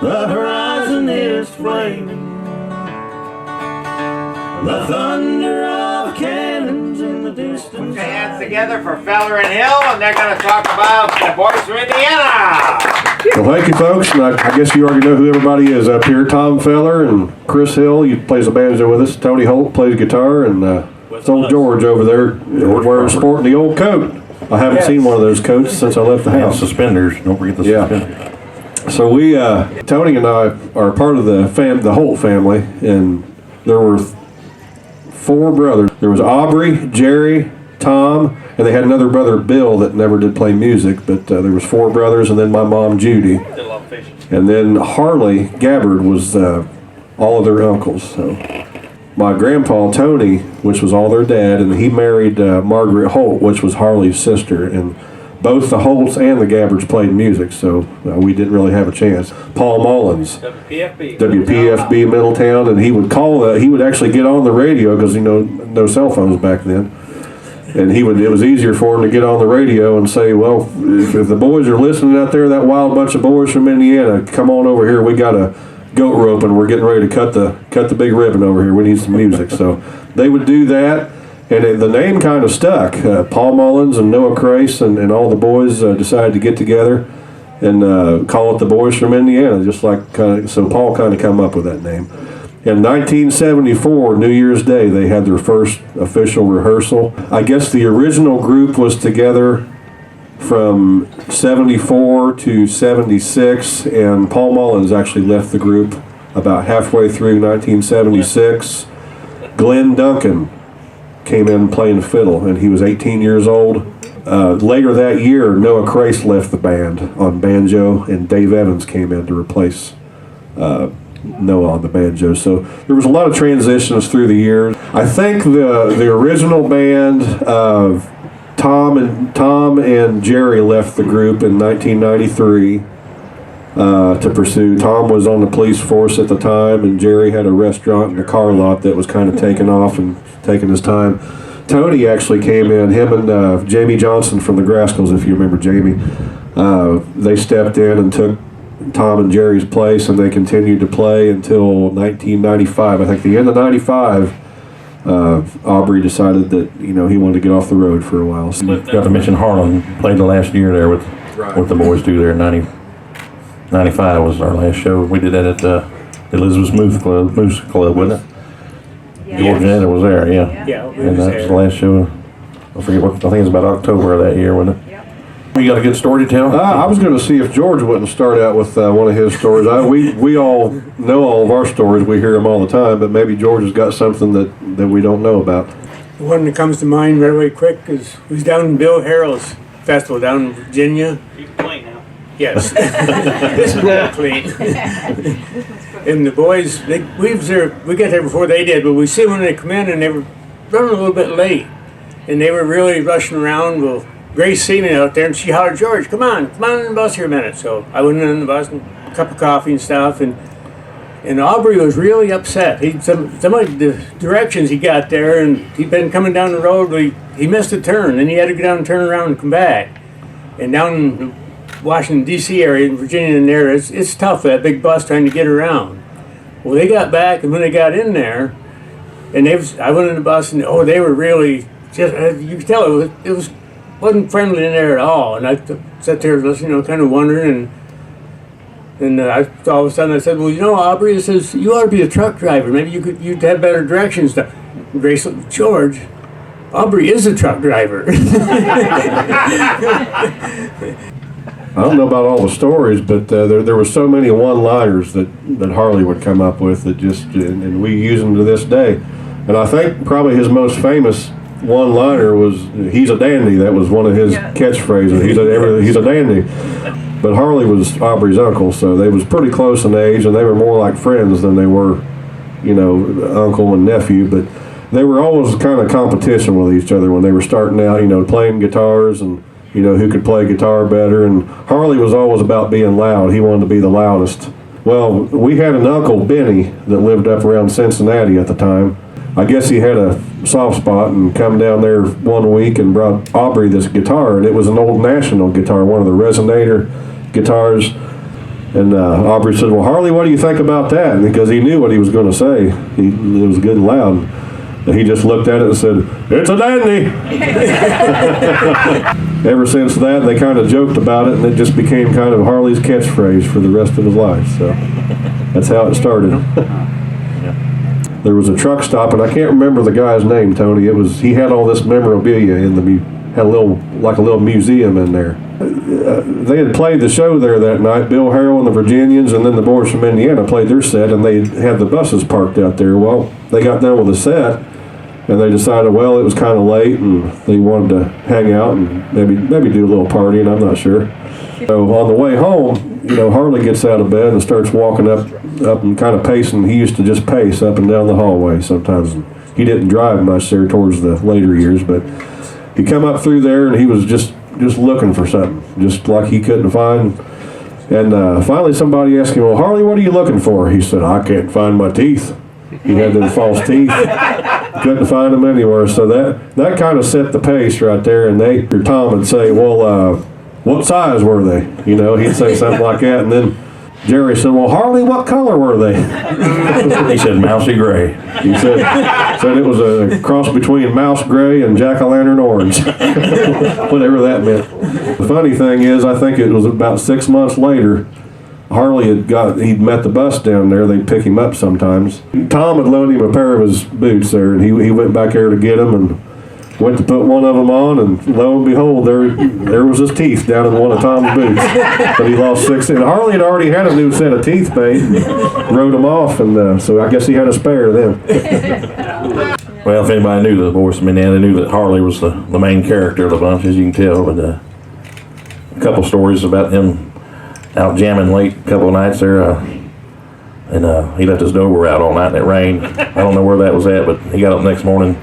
The horizon is flaming, the thunder of cannons in the distance. Put your hands together for Feller and Hill, and they're going to talk about the boys from Indiana. Well, thank you, folks. And I guess you already know who everybody is up here. Tom Feller and Chris Hill, he plays the banjo with us. Tony Holt plays guitar, and it's old George over there wearing sporting the old coat. I haven't seen one of those coats since I left the house. Suspenders. Don't forget the suspenders. So we, Tony and I are part of the Holt family, and there were 4 brothers. There was Aubrey, Jerry, Tom, and they had another brother, Bill, that never did play music, but there was 4 brothers, and then my mom, Judy. And then Harley Gabbard was all of their uncles. So my grandpa, Tony, which was all their dad, and he married Margaret Holt, which was Harley's sister, and both the Holts and the Gabbards played music, so we didn't really have a chance. Paul Mullins, WPFB Middletown, and he would he would actually get on the radio because no cell phones back then, and it was easier for him to get on the radio and say, well, if the boys are listening out there, that wild bunch of boys from Indiana, come on over here. We got a goat rope and we're getting ready to cut the big ribbon over here. We need some music. So they would do that. And the name kind of stuck. Paul Mullins and Noah Crace and all the boys decided to get together and call it the Boys from Indiana, just like so Paul kind of come up with that name. In 1974, New Year's Day, they had their first official rehearsal. I guess the original group was together from 74 to 76, and Paul Mullins actually left the group about halfway through 1976. Glenn Duncan came in playing fiddle, and he was 18 years old. Later that year, Noah Crace left the band on banjo, and Dave Evans came in to replace Noah on the banjo. So there was a lot of transitions through the years. I think the original band, Tom and Jerry left the group in 1993 to pursue. Tom was on the police force at the time, and Jerry had a restaurant in the car lot that was kind of taking off and taking his time. Tony actually came in, him and Jamie Johnson from the Grascals, if you remember Jamie. They stepped in and took Tom and Jerry's place, and they continued to play until 1995. I think the end of 95, Aubrey decided that he wanted to get off the road for a while. So you got to mention Harlan played the last year there with the boys do there. 95 was our last show. We did that at Elizabeth's Moose Club, wasn't it? Yeah. George and Anna was there, yeah. And that was the last show. I forget I think it was about October of that year, wasn't it? You got a good story to tell? I was going to see if George wouldn't start out with one of his stories. We all know all of our stories. We hear them all the time, but maybe George has got something that we don't know about. The one that comes to mind very quick is we was down in Bill Harrell's festival down in Virginia. You can play now. Yes. This is not clean. And the boys, we got there before they did, but we see when they come in and they were running a little bit late. And they were really rushing around. Well, Grace seen me out there, and she hollered, George, come on in the bus here a minute. So I went in the bus and a cup of coffee and stuff, and Aubrey was really upset. Some of the directions he got there, and he'd been coming down the road, he missed a turn, and he had to go down and turn around and come back. And down in the Washington, D.C. area, in Virginia and there, it's tough, that big bus trying to get around. Well, they got back, and when they got in there, and I went in the bus, and they were really, just, you could tell it wasn't friendly in there at all. And I sat there listening, kind of wondering, and all of a sudden I said, well, Aubrey says, you ought to be a truck driver. Maybe you'd have better directions. Grace looked, George, Aubrey is a truck driver. I don't know about all the stories, but there were so many one-liners that Harley would come up with that and we use them to this day. And I think probably his most famous one-liner was, he's a dandy. That was one of his catchphrases. He's a dandy. But Harley was Aubrey's uncle, so they was pretty close in age, and they were more like friends than they were, uncle and nephew. But they were always kind of competition with each other when they were starting out, playing guitars and, who could play guitar better. And Harley was always about being loud. He wanted to be the loudest. Well, we had an uncle, Benny, that lived up around Cincinnati at the time. I guess he had a soft spot and come down there one week and brought Aubrey this guitar, and it was an old National guitar, one of the Resonator guitars. And Aubrey said, well, Harley, what do you think about that? And because he knew what he was going to say. It was good and loud. And he just looked at it and said, it's a dandy. Ever since that, they kind of joked about it, and it just became kind of Harley's catchphrase for the rest of his life. So that's how it started. There was a truck stop, and I can't remember the guy's name, Tony. He had all this memorabilia had a little museum in there. They had played the show there that night. Bill Harrell and the Virginians, and then the boys from Indiana played their set, and they had the buses parked out there. Well, they got done with the set, and they decided, well, it was kind of late, and they wanted to hang out and maybe do a little partying. I'm not sure. So on the way home, Harley gets out of bed and starts walking up and kind of pacing. He used to just pace up and down the hallway sometimes. He didn't drive much there towards the later years, but he come up through there, and he was just looking for something, just like he couldn't find. And finally somebody asked him, well, Harley, what are you looking for? He said, I can't find my teeth. He had them false teeth. Couldn't find them anywhere. So that kind of set the pace right there. And Tom would say, well, what size were they? He'd say something like that. And then Jerry said, well, Harley, what color were they? He said mousy gray. He said it was a cross between mouse gray and jack-o'-lantern orange. Whatever that meant. The funny thing is, I think it was about 6 months later, Harley he'd met the bus down there. They'd pick him up sometimes. Tom had loaned him a pair of his boots there, and he went back there to get them and went to put one of them on, and lo and behold, there was his teeth down in one of Tom's boots. But he lost 6. And Harley had already had a new set of teeth made and wrote them off, and so I guess he had a spare then. Well, if anybody knew the boys from Indiana, knew that Harley was the main character of the bunch, as you can tell. But a couple stories about him out jamming late a couple of nights there, and he left his Dober out all night and it rained. I don't know where that was at, but he got up the next morning.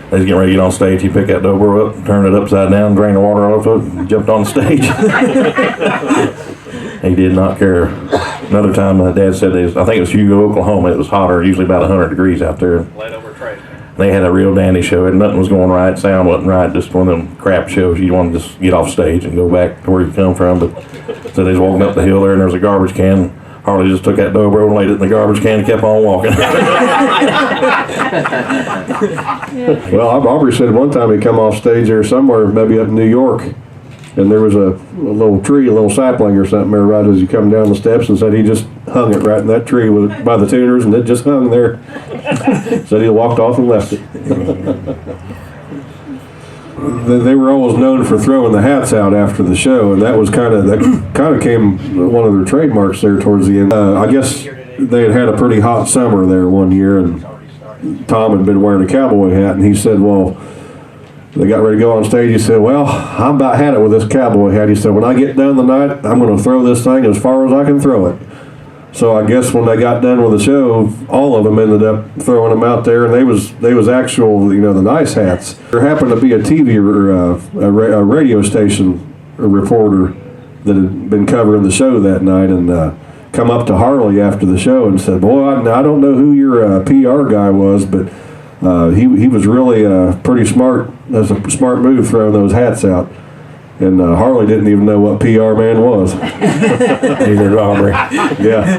They was getting ready to get on stage. He picked that Dober up, turned it upside down, drained the water off of it, and jumped on the stage. He did not care. Another time, my dad said, I think it was Hugo, Oklahoma. It was hotter, usually about 100 degrees out there. They had a real dandy show, and nothing was going right. Sound wasn't right. Just one of them crap shows. You want to just get off stage and go back to where you come from. But so they was walking up the hill there, and there was a garbage can. Harley just took that Dobro and laid it in the garbage can and kept on walking. Well, Aubrey said one time he come off stage there somewhere, maybe up in New York, and there was a little tree, a little sapling or something there right as you come down the steps, and said he just hung it right in that tree by the tuners, and it just hung there. Said he walked off and left it. They were always known for throwing the hats out after the show, and that kind of came one of their trademarks there towards the end. I guess they had a pretty hot summer there one year, and Tom had been wearing a cowboy hat, and he said, well, they got ready to go on stage. He said, well, I about had it with this cowboy hat. He said, when I get done tonight, I'm going to throw this thing as far as I can throw it. So I guess when they got done with the show, all of them ended up throwing them out there, and they was actual, the nice hats. There happened to be a TV or a radio station reporter that had been covering the show that night, and come up to Harley after the show and said, boy, I don't know who your PR guy was, but he was really pretty smart. That's a smart move throwing those hats out. And Harley didn't even know what PR man was. Neither did Aubrey. Yeah.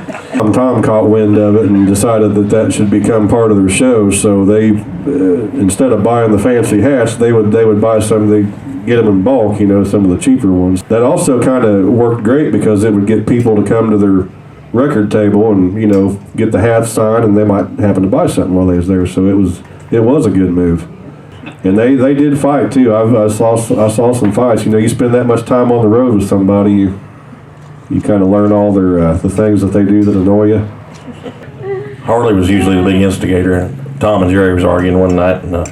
Tom caught wind of it and decided that should become part of their show. So they, instead of buying the fancy hats, they would buy some. They get them in bulk, some of the cheaper ones. That also kind of worked great because it would get people to come to their record table and get the hats signed, and they might happen to buy something while they was there. So it was a good move. And they did fight too. I saw some fights. You spend that much time on the road with somebody, you kind of learn all their the things that they do that annoy you. Harley was usually the big instigator. Tom and Jerry was arguing one night, and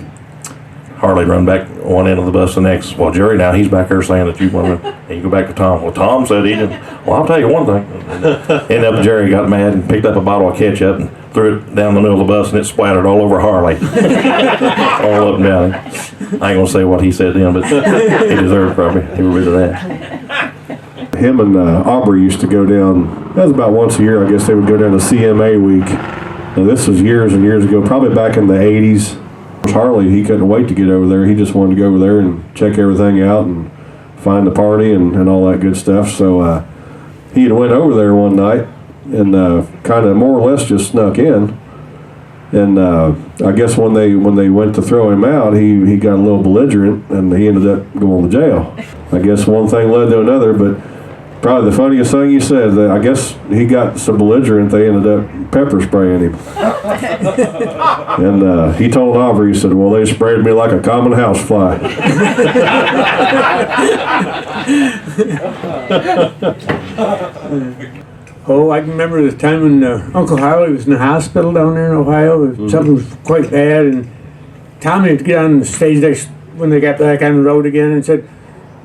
Harley run back one end of the bus the next. Well, Jerry, now he's back there saying that you want to. And you go back to Tom. Well, Tom said he didn't. Well, I'll tell you one thing. Ended up Jerry got mad and picked up a bottle of ketchup and threw it down the middle of the bus, and it splattered all over Harley. All up and down. I ain't gonna say what he said then, but he deserved probably every bit of that. Him and Aubrey used to go down. That was about once a year, I guess. They would go down to CMA week. Now this was years and years ago, probably back in the '80s. Harley, he couldn't wait to get over there. He just wanted to go over there and check everything out and find the party and all that good stuff. So he had went over there one night and kind of more or less just snuck in. And I guess when they went to throw him out, he got a little belligerent and he ended up going to jail. I guess one thing led to another, but probably the funniest thing he said, that I guess he got so belligerent they ended up pepper spraying him. And he told Aubrey, he said, well, they sprayed me like a common housefly. Oh, I can remember the time when Uncle Harley was in the hospital down there in Ohio. Something was quite bad, and Tommy had to get on the stage next when they got back on the road again and said,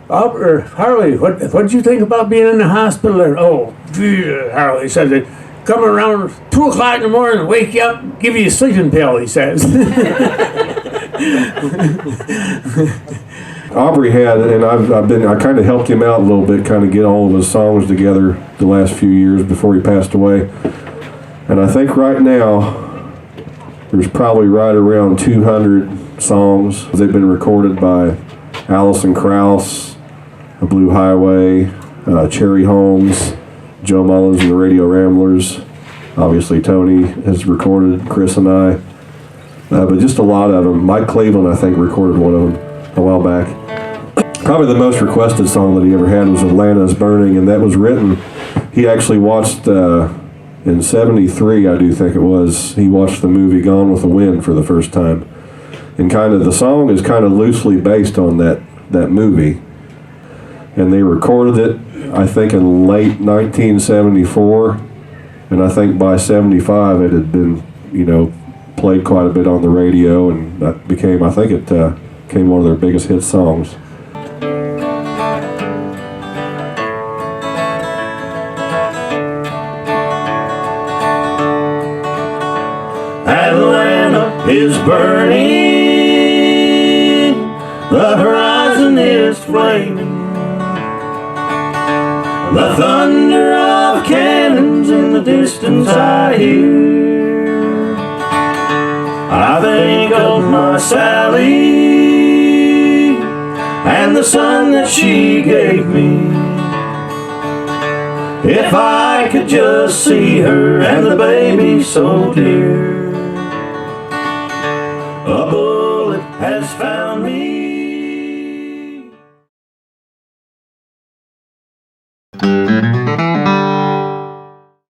Harley, what did you think about being in the hospital there? Oh, phew, Harley said that come around 2 o'clock in the morning, wake you up, give you a sleeping pill, he says. Aubrey had, and I kind of helped him out a little bit, kind of get all of his songs together the last few years before he passed away. And I think right now there's probably right around 200 songs. They've been recorded by Allison Krauss, Blue Highway, Cherry Holmes, Joe Mullins and the Radio Ramblers. Obviously Tony has recorded, Chris and I. But just a lot of them. Mike Cleveland, I think, recorded one of them a while back. Probably the most requested song that he ever had was Atlanta's Burning, and that was written, he actually watched, in 73, I do think it was, he watched the movie Gone with the Wind for the first time. And kind of, the song is kind of loosely based on that movie. And they recorded it, I think, in late 1974, and I think by 75 it had been, played quite a bit on the radio, and that became, I think it became one of their biggest hit songs. Atlanta is burning, the horizon is flaming, the thunder of cannons in the distance I hear. I think of my Sally and the son that she gave me. If I could just see her and the baby so dear. A bullet has found me.